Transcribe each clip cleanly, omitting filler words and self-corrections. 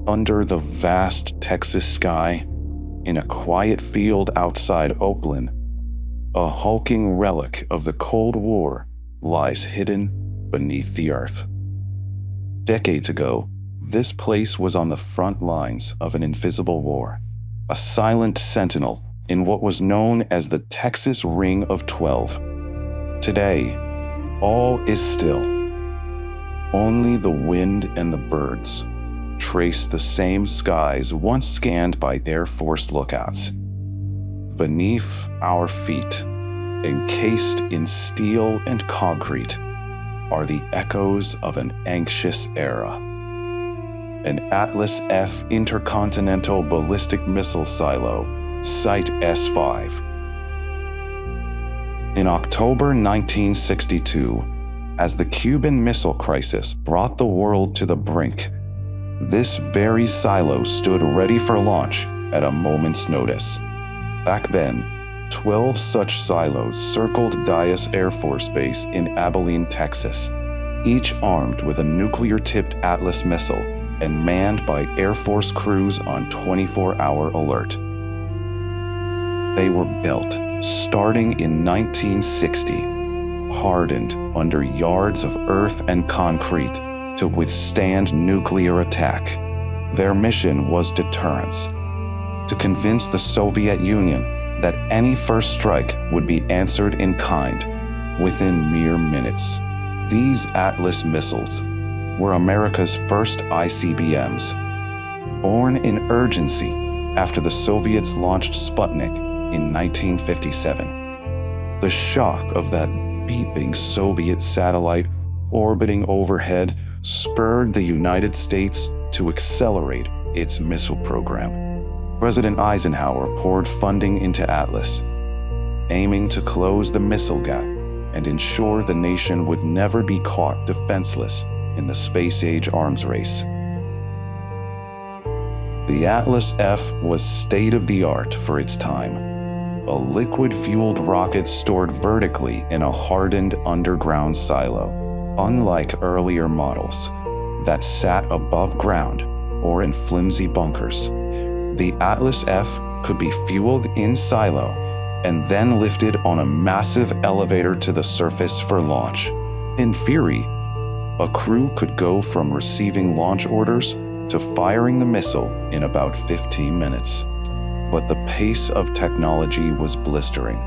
Under the vast Texas sky, in a quiet field outside Oplin, a hulking relic of the Cold War lies hidden beneath the earth. Decades ago, this place was on the front lines of an invisible war, a silent sentinel in what was known as the Texas Ring of 12. Today, all is still. Only the wind and the birds trace the same skies once scanned by Air Force lookouts. Beneath our feet, encased in steel and concrete, are the echoes of an anxious era. An Atlas F intercontinental ballistic missile silo, Site S-5. In October 1962, as the Cuban Missile Crisis brought the world to the brink, this very silo stood ready for launch at a moment's notice. Back then, 12 such silos circled Dyess Air Force Base in Abilene, Texas, each armed with a nuclear-tipped Atlas missile and manned by Air Force crews on 24-hour alert. They were built starting in 1960, hardened under yards of earth and concrete to withstand nuclear attack. Their mission was deterrence, to convince the Soviet Union that any first strike would be answered in kind within mere minutes. These Atlas missiles were America's first ICBMs, born in urgency after the Soviets launched Sputnik in 1957. The shock of that beeping Soviet satellite orbiting overhead spurred the United States to accelerate its missile program. President Eisenhower poured funding into Atlas, aiming to close the missile gap and ensure the nation would never be caught defenseless in the space-age arms race. The Atlas F was state-of-the-art for its time, a liquid-fueled rocket stored vertically in a hardened underground silo, unlike earlier models that sat above ground or in flimsy bunkers. The Atlas F could be fueled in silo and then lifted on a massive elevator to the surface for launch. In theory, a crew could go from receiving launch orders to firing the missile in about 15 minutes. But the pace of technology was blistering.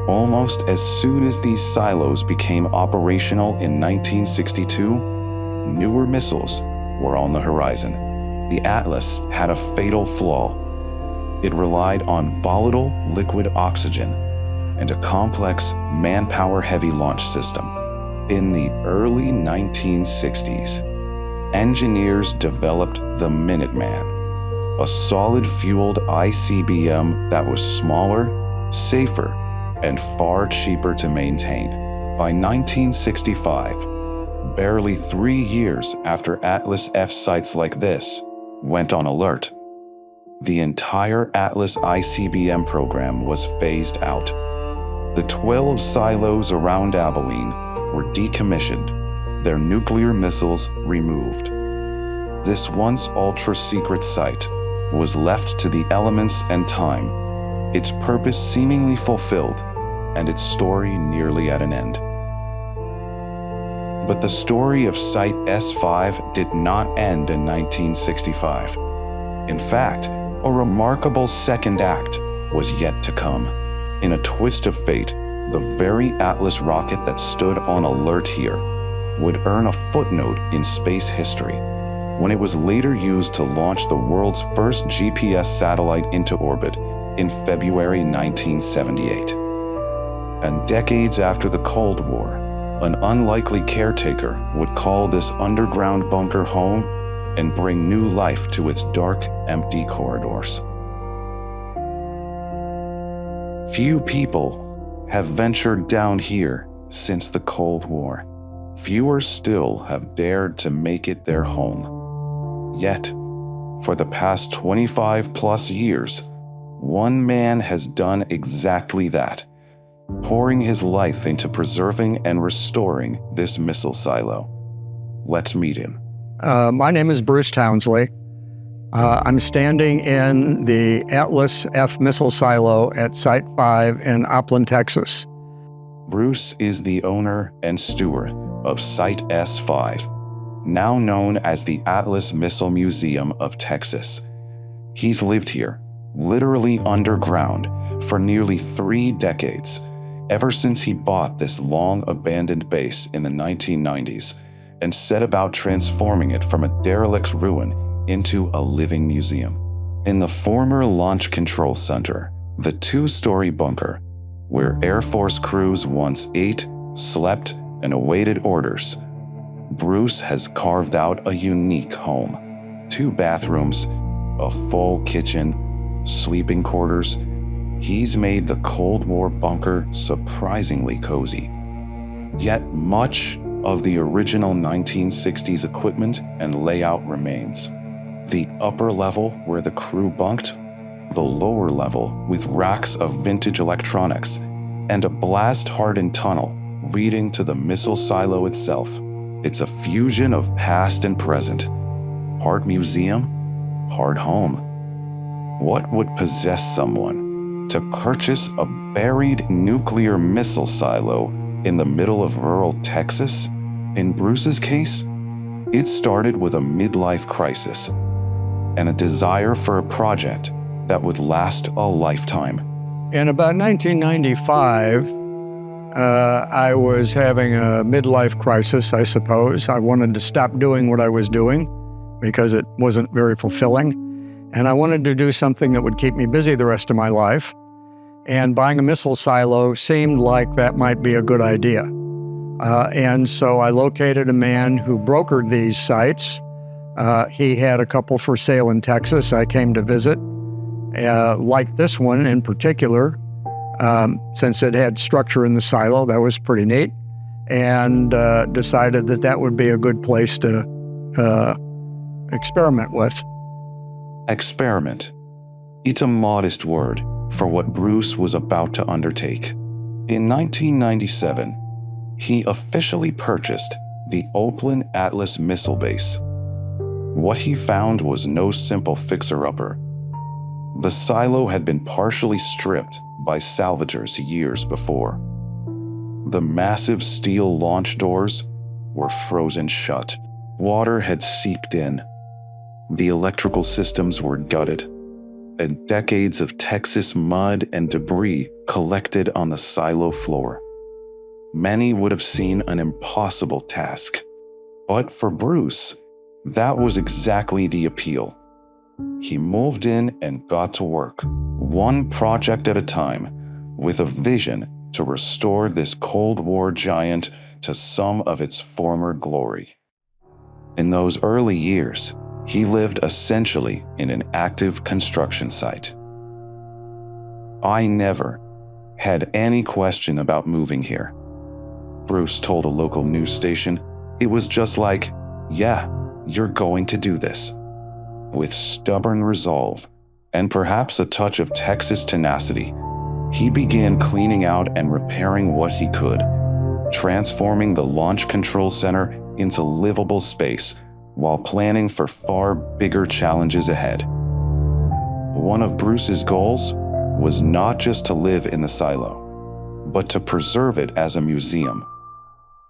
Almost as soon as these silos became operational in 1962, newer missiles were on the horizon. The Atlas had a fatal flaw. It relied on volatile liquid oxygen and a complex manpower-heavy launch system. In the early 1960s, engineers developed the Minuteman, a solid-fueled ICBM that was smaller, safer, and far cheaper to maintain. By 1965, barely 3 years after Atlas F sites like this went on alert, the entire Atlas ICBM program was phased out. The 12 silos around Abilene were decommissioned, their nuclear missiles removed. This once ultra-secret site was left to the elements and time, its purpose seemingly fulfilled, and its story nearly at an end. But the story of Site S-5 did not end in 1965. In fact, a remarkable second act was yet to come. In a twist of fate, the very Atlas rocket that stood on alert here would earn a footnote in space history when it was later used to launch the world's first GPS satellite into orbit in February 1978. And decades after the Cold War, an unlikely caretaker would call this underground bunker home and bring new life to its dark, empty corridors. Few people have ventured down here since the Cold War. Fewer still have dared to make it their home. Yet, for the past 25 plus years, one man has done exactly that, pouring his life into preserving and restoring this missile silo. Let's meet him. My name is Bruce Townsley. I'm standing in the Atlas F missile silo at Site 5 in Oplin, Texas. Bruce is the owner and steward of Site S-5, now known as the Atlas Missile Museum of Texas. He's lived here, literally underground, for nearly 3 decades, ever since he bought this long-abandoned base in the 1990s and set about transforming it from a derelict ruin into a living museum. In the former Launch Control Center, the 2-story bunker, where Air Force crews once ate, slept, and awaited orders, Bruce has carved out a unique home. 2 bathrooms, a full kitchen, sleeping quarters. He's made the Cold War bunker surprisingly cozy. Yet much of the original 1960s equipment and layout remains. The upper level where the crew bunked, the lower level with racks of vintage electronics, and a blast-hardened tunnel leading to the missile silo itself. It's a fusion of past and present, part museum, part home. What would possess someone to purchase a buried nuclear missile silo in the middle of rural Texas? In Bruce's case, it started with a midlife crisis and a desire for a project that would last a lifetime. In about 1995, I was having a midlife crisis, I suppose. I wanted to stop doing what I was doing because it wasn't very fulfilling. And I wanted to do something that would keep me busy the rest of my life. And buying a missile silo seemed like that might be a good idea. And so I located a man who brokered these sites. He had a couple for sale in Texas. I came to visit, like this one in particular, since it had structure in the silo. That was pretty neat, and decided that that would be a good place to experiment with. Experiment. It's a modest word for what Bruce was about to undertake. In 1997, he officially purchased the Oplin Atlas missile base. What he found was no simple fixer-upper. The silo had been partially stripped by salvagers years before. The massive steel launch doors were frozen shut. Water had seeped in. The electrical systems were gutted, and decades of Texas mud and debris collected on the silo floor. Many would have seen an impossible task. But for Bruce, that was exactly the appeal. He moved in and got to work, one project at a time, with a vision to restore this Cold War giant to some of its former glory. In those early years, he lived essentially in an active construction site. I never had any question about moving here. Bruce told a local news station. It was just like, yeah, you're going to do this. With stubborn resolve, and perhaps a touch of Texas tenacity, he began cleaning out and repairing what he could, transforming the Launch Control Center into livable space while planning for far bigger challenges ahead. One of Bruce's goals was not just to live in the silo, but to preserve it as a museum,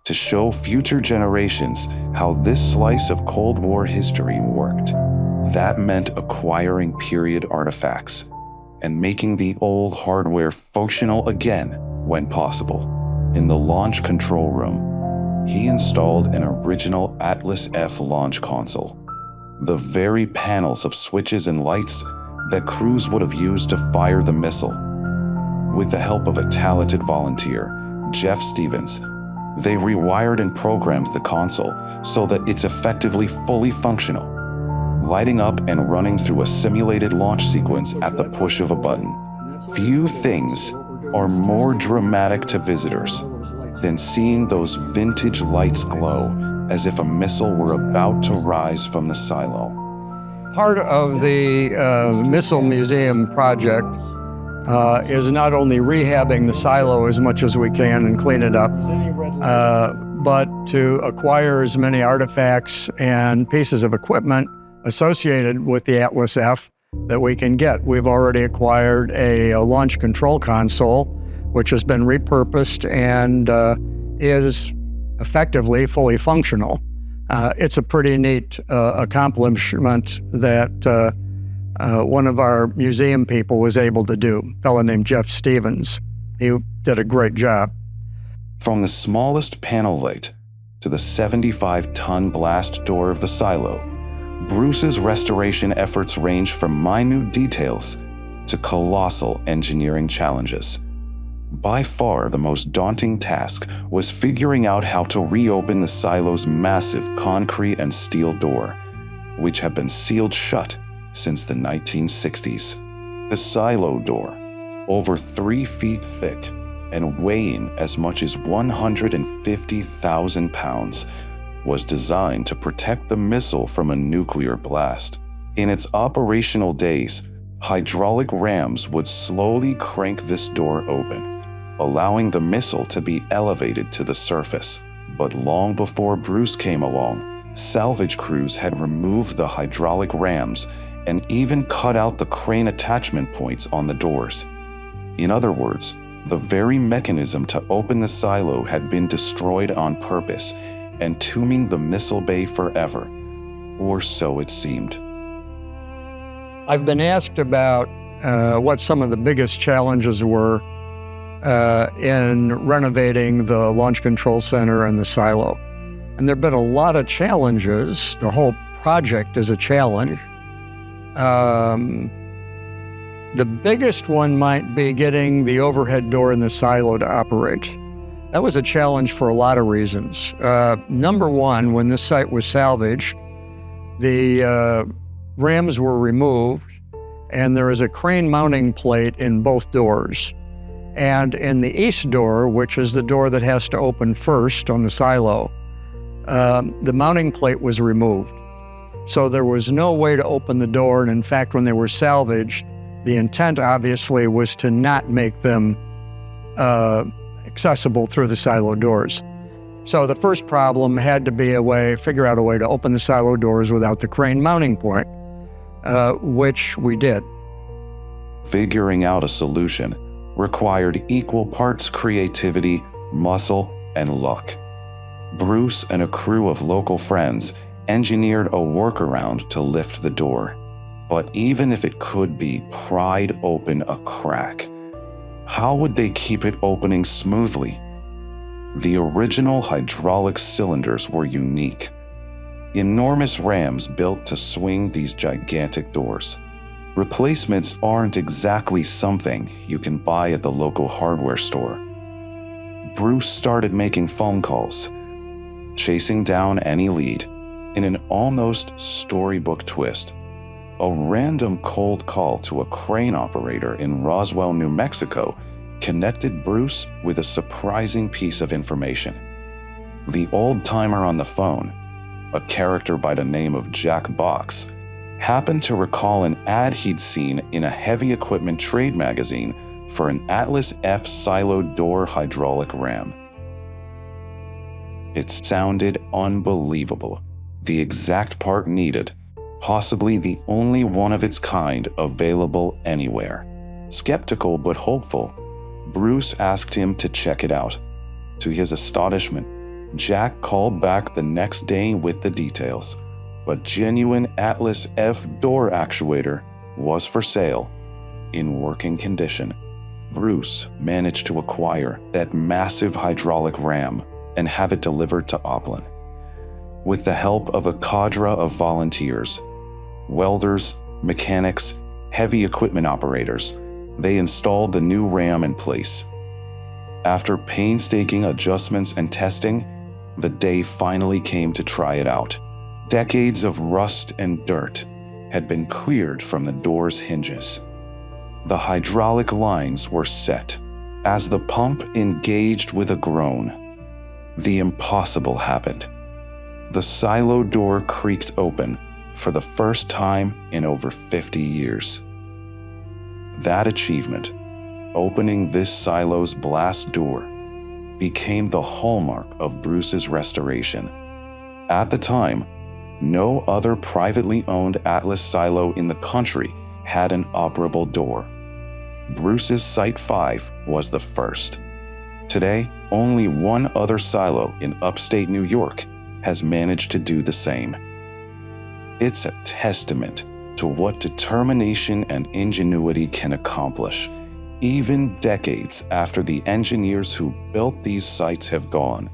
to show future generations how this slice of Cold War history worked. That meant acquiring period artifacts and making the old hardware functional again when possible. In the launch control room, he installed an original Atlas F launch console, the very panels of switches and lights that crews would have used to fire the missile. With the help of a talented volunteer, Jeff Stevens, they rewired and programmed the console so that it's effectively fully functional, lighting up and running through a simulated launch sequence at the push of a button. Few things are more dramatic to visitors than seeing those vintage lights glow as if a missile were about to rise from the silo. Part of the Missile Museum project is not only rehabbing the silo as much as we can and clean it up, but to acquire as many artifacts and pieces of equipment associated with the Atlas F that we can get. We've already acquired a launch control console, which has been repurposed and is effectively fully functional. It's a pretty neat accomplishment that one of our museum people was able to do, a fellow named Jeff Stevens. He did a great job. From the smallest panel light to the 75-ton blast door of the silo, Bruce's restoration efforts range from minute details to colossal engineering challenges. By far the most daunting task was figuring out how to reopen the silo's massive concrete and steel door, which had been sealed shut since the 1960s. The silo door, over 3 feet thick and weighing as much as 150,000 pounds, was designed to protect the missile from a nuclear blast. In its operational days, hydraulic rams would slowly crank this door open, allowing the missile to be elevated to the surface. But long before Bruce came along, salvage crews had removed the hydraulic rams and even cut out the crane attachment points on the doors. In other words, the very mechanism to open the silo had been destroyed on purpose, entombing the missile bay forever, or so it seemed. I've been asked about what some of the biggest challenges were in renovating the Launch Control Center and the silo. And there have been a lot of challenges. The whole project is a challenge. The biggest one might be getting the overhead door in the silo to operate. That was a challenge for a lot of reasons. Number one, when this site was salvaged, the rams were removed, and there is a crane mounting plate in both doors. And in the east door, which is the door that has to open first on the silo, the mounting plate was removed. So there was no way to open the door, and in fact, when they were salvaged, the intent obviously was to not make them accessible through the silo doors. So the first problem had to be figure out a way to open the silo doors without the crane mounting point, which we did. Figuring out a solution required equal parts creativity, muscle, and luck. Bruce and a crew of local friends engineered a workaround to lift the door. But even if it could be pried open a crack, how would they keep it opening smoothly? The original hydraulic cylinders were unique. Enormous rams built to swing these gigantic doors. Replacements aren't exactly something you can buy at the local hardware store. Bruce started making phone calls, chasing down any lead. In an almost storybook twist, a random cold call to a crane operator in Roswell, New Mexico, connected Bruce with a surprising piece of information. The old-timer on the phone, a character by the name of Jack Box, happened to recall an ad he'd seen in a heavy equipment trade magazine for an Atlas F silo door hydraulic ram. It sounded unbelievable. The exact part needed, possibly the only one of its kind available anywhere. Skeptical but hopeful, Bruce asked him to check it out. To his astonishment, Jack called back the next day with the details. A genuine Atlas F door actuator was for sale, in working condition. Bruce managed to acquire that massive hydraulic ram and have it delivered to Oplin. With the help of a cadre of volunteers, welders, mechanics, heavy equipment operators, they installed the new ram in place. After painstaking adjustments and testing, the day finally came to try it out. Decades of rust and dirt had been cleared from the door's hinges. The hydraulic lines were set. As the pump engaged with a groan, the impossible happened. The silo door creaked open for the first time in over 50 years. That achievement, opening this silo's blast door, became the hallmark of Bruce's restoration. At the time, No other privately owned Atlas silo in the country had an operable door. Bruce's Site 5 was the first. Today, only one other silo in upstate New York has managed to do the same. It's a testament to what determination and ingenuity can accomplish, even decades after the engineers who built these sites have gone.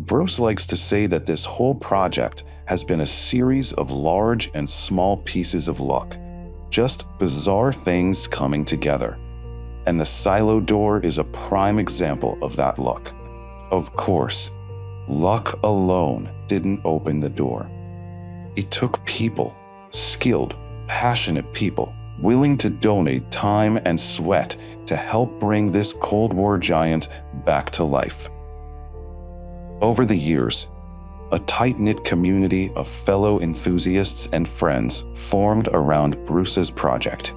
Bruce likes to say that this whole project has been a series of large and small pieces of luck, just bizarre things coming together. And the silo door is a prime example of that luck. Of course, luck alone didn't open the door. It took people, skilled, passionate people, willing to donate time and sweat to help bring this Cold War giant back to life. Over the years, a tight-knit community of fellow enthusiasts and friends formed around Bruce's project.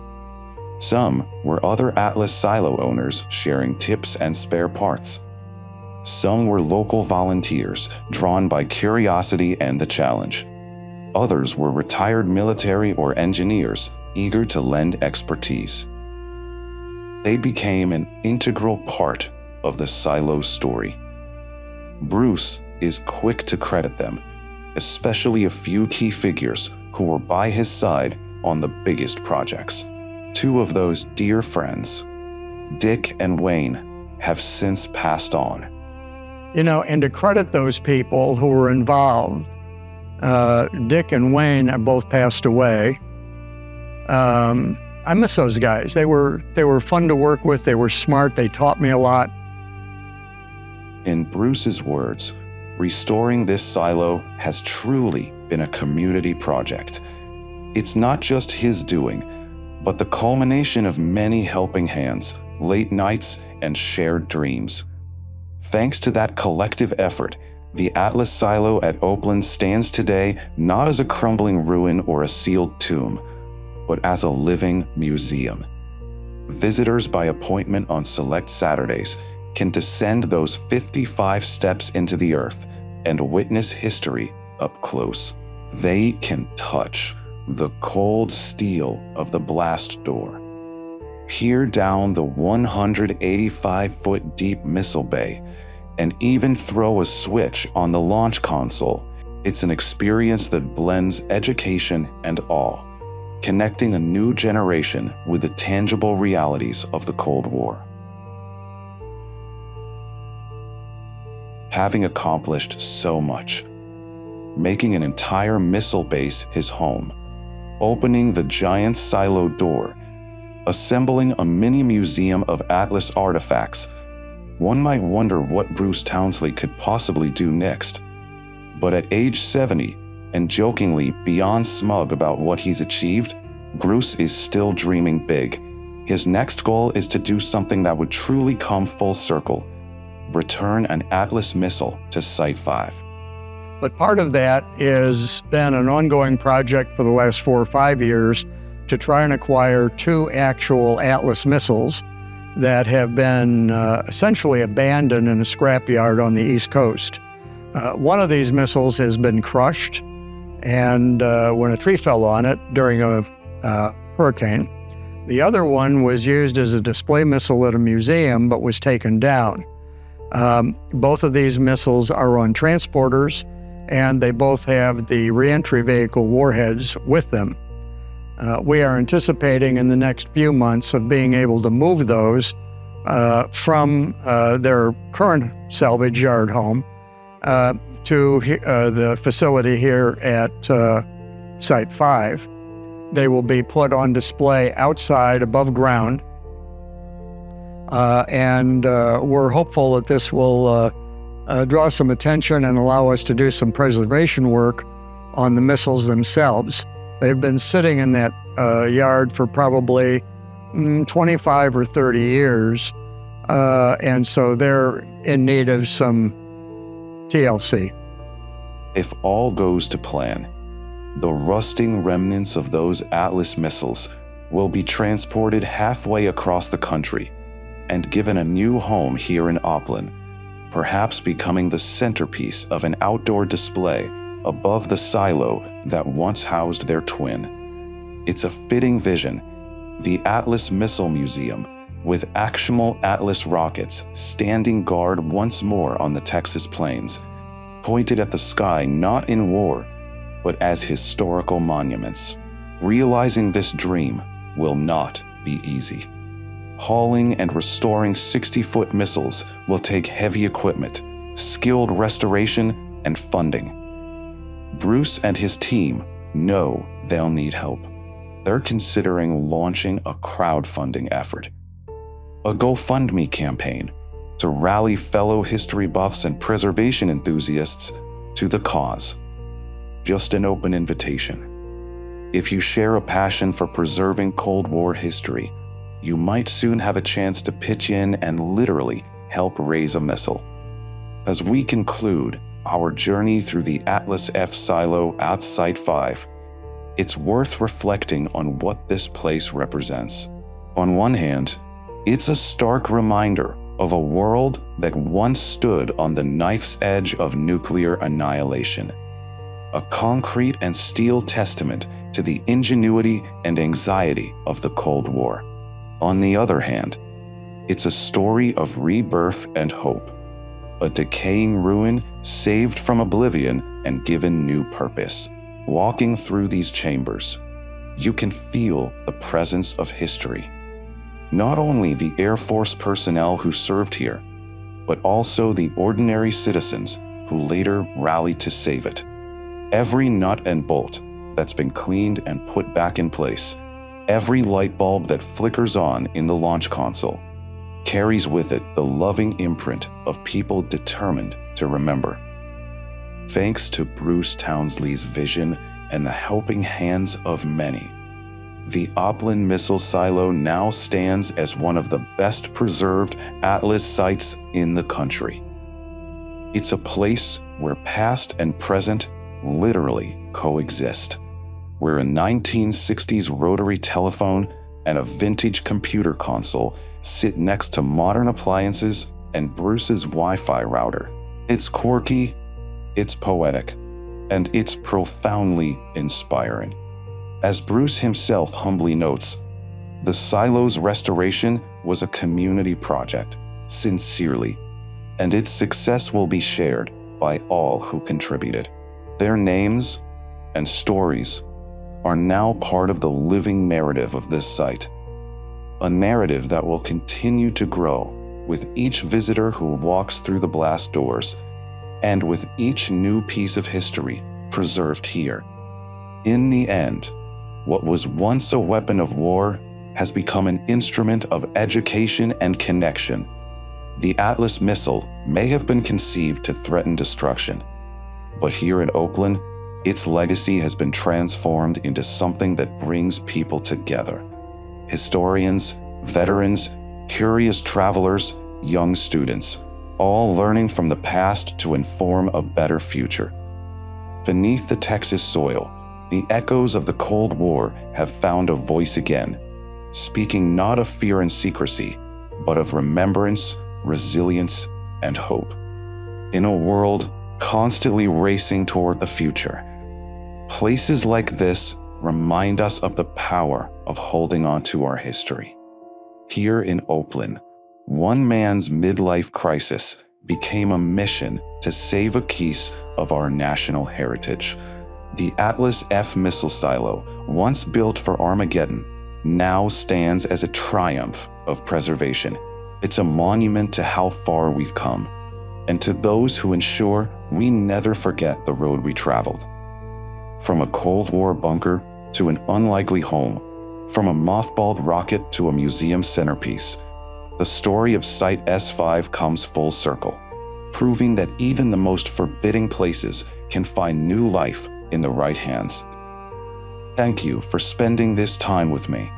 Some were other Atlas silo owners sharing tips and spare parts. Some were local volunteers drawn by curiosity and the challenge. Others were retired military or engineers eager to lend expertise. They became an integral part of the silo story. Bruce is quick to credit them, especially a few key figures who were by his side on the biggest projects. Two of those dear friends, Dick and Wayne, have since passed on. And to credit those people who were involved, Dick and Wayne have both passed away. I miss those guys. They were fun to work with. They were smart. They taught me a lot. In Bruce's words, restoring this silo has truly been a community project. It's not just his doing, but the culmination of many helping hands, late nights, and shared dreams. Thanks to that collective effort, the Atlas silo at Oplin stands today not as a crumbling ruin or a sealed tomb, but as a living museum. Visitors by appointment on select Saturdays can descend those 55 steps into the earth and witness history up close. They can touch the cold steel of the blast door, peer down the 185-foot deep missile bay, and even throw a switch on the launch console. It's an experience that blends education and awe, connecting a new generation with the tangible realities of the Cold War. Having accomplished so much, making an entire missile base his home, opening the giant silo door, assembling a mini museum of Atlas artifacts, one might wonder what Bruce Townsley could possibly do next. But at age 70, and jokingly beyond smug about what he's achieved, Bruce is still dreaming big. His next goal is to do something that would truly come full circle: return an Atlas missile to Site 5. But part of that has been an ongoing project for the last 4 or 5 years to try and acquire 2 actual Atlas missiles that have been essentially abandoned in a scrapyard on the East Coast. One of these missiles has been crushed, and when a tree fell on it during a hurricane. The other one was used as a display missile at a museum, but was taken down. Both of these missiles are on transporters, and they both have the reentry vehicle warheads with them. We are anticipating in the next few months of being able to move those from their current salvage yard home to the facility here at Site 5. They will be put on display outside above ground, and we're hopeful that this will draw some attention and allow us to do some preservation work on the missiles themselves. They've been sitting in that yard for probably 25 or 30 years, and so they're in need of some TLC. If all goes to plan, the rusting remnants of those Atlas missiles will be transported halfway across the country and given a new home here in Oplin, perhaps becoming the centerpiece of an outdoor display above the silo that once housed their twin. It's a fitting vision, the Atlas Missile Museum, with actual Atlas rockets standing guard once more on the Texas plains, pointed at the sky not in war, but as historical monuments. Realizing this dream will not be easy. Hauling and restoring 60-foot missiles will take heavy equipment, skilled restoration, and funding. Bruce and his team know they'll need help. They're considering launching a crowdfunding effort, a GoFundMe campaign to rally fellow history buffs and preservation enthusiasts to the cause. Just an open invitation. If you share a passion for preserving Cold War history, you might soon have a chance to pitch in and literally help raise a missile. As we conclude our journey through the Atlas F silo at Site 5, it's worth reflecting on what this place represents. On one hand, it's a stark reminder of a world that once stood on the knife's edge of nuclear annihilation, a concrete and steel testament to the ingenuity and anxiety of the Cold War. On the other hand, it's a story of rebirth and hope, a decaying ruin saved from oblivion and given new purpose. Walking through these chambers, you can feel the presence of history. Not only the Air Force personnel who served here, but also the ordinary citizens who later rallied to save it. Every nut and bolt that's been cleaned and put back in place, every light bulb that flickers on in the launch console, carries with it the loving imprint of people determined to remember. Thanks to Bruce Townsley's vision and the helping hands of many, the Oplin missile silo now stands as one of the best preserved Atlas sites in the country. It's a place where past and present literally coexist, where a 1960s rotary telephone and a vintage computer console sit next to modern appliances and Bruce's Wi-Fi router. It's quirky, it's poetic, and it's profoundly inspiring. As Bruce himself humbly notes, the silo's restoration was a community project, sincerely, and its success will be shared by all who contributed. Their names and stories are now part of the living narrative of this site, a narrative that will continue to grow with each visitor who walks through the blast doors and with each new piece of history preserved here. In the end, what was once a weapon of war has become an instrument of education and connection. The Atlas missile may have been conceived to threaten destruction, but here in Oplin, its legacy has been transformed into something that brings people together. Historians, veterans, curious travelers, young students, all learning from the past to inform a better future. Beneath the Texas soil, the echoes of the Cold War have found a voice again, speaking not of fear and secrecy, but of remembrance, resilience, and hope. In a world constantly racing toward the future, places like this remind us of the power of holding on to our history. Here in Oplin, one man's midlife crisis became a mission to save a piece of our national heritage. The Atlas F missile silo, once built for Armageddon, now stands as a triumph of preservation. It's a monument to how far we've come, and to those who ensure we never forget the road we traveled. From a Cold War bunker to an unlikely home, from a mothballed rocket to a museum centerpiece, the story of Site S-5 comes full circle, proving that even the most forbidding places can find new life in the right hands. Thank you for spending this time with me,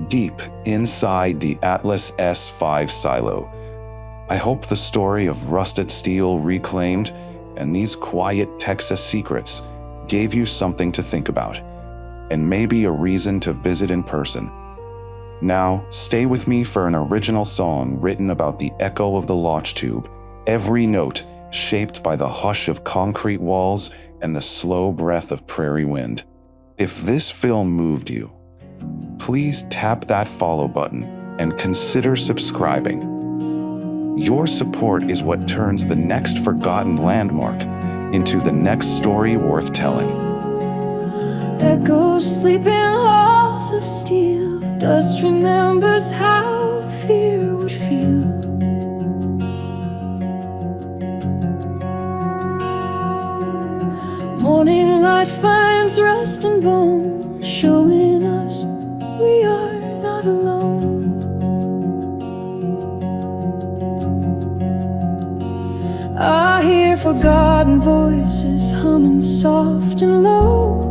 deep inside the Atlas S-5 silo. I hope the story of rusted steel reclaimed and these quiet Texas secrets gave you something to think about, and maybe a reason to visit in person. Now, stay with me for an original song written about the echo of the launch tube, every note shaped by the hush of concrete walls and the slow breath of prairie wind. If this film moved you, please tap that follow button and consider subscribing. Your support is what turns the next forgotten landmark into the next story worth telling. Echoes sleep in halls of steel. Dust remembers how fear would feel. Morning light finds rust and bone, showing us we are not alone. I hear forgotten voices humming soft and low.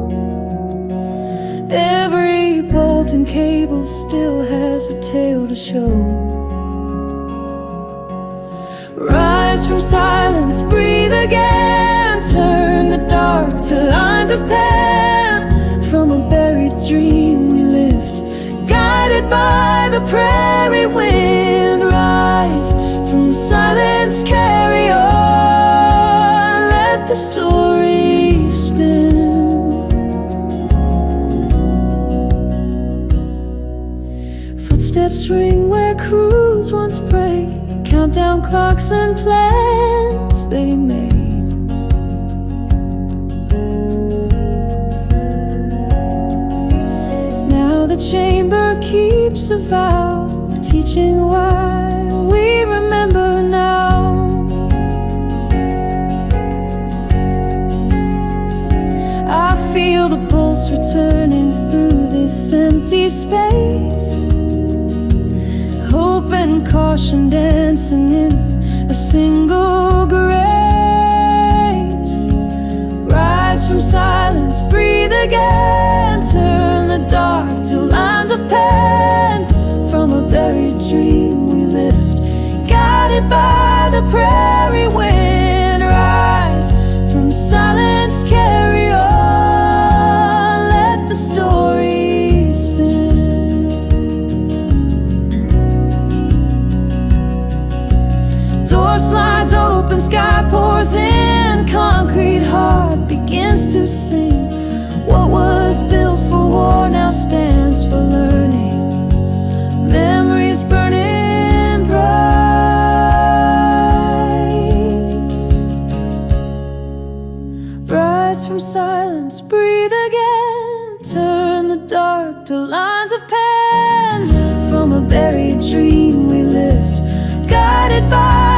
Every bolt and cable still has a tale to show. Rise from silence, breathe again. Turn the dark to lines of pen. From a buried dream we lift, guided by the prairie wind. Rise from silence, carry on. Let the story spin. Footsteps ring where crews once prayed. Countdown clocks and plans they made. Now the chamber keeps a vow, teaching why we remember now. I feel the pulse returning through this empty space. Hope and caution dancing in a single grace. Rise from silence, breathe again. Turn the dark to lines of pen. From a buried dream we lift, guided by the prairie wind. Rise from silence, carry on. Let the story spin. Door slides open, sky pours in. Concrete heart begins to sing. What was built for war now stands for learning. Memories burning bright. Rise from silence, breathe again. Turn the dark to lines of pen. From a buried dream we lift, guided by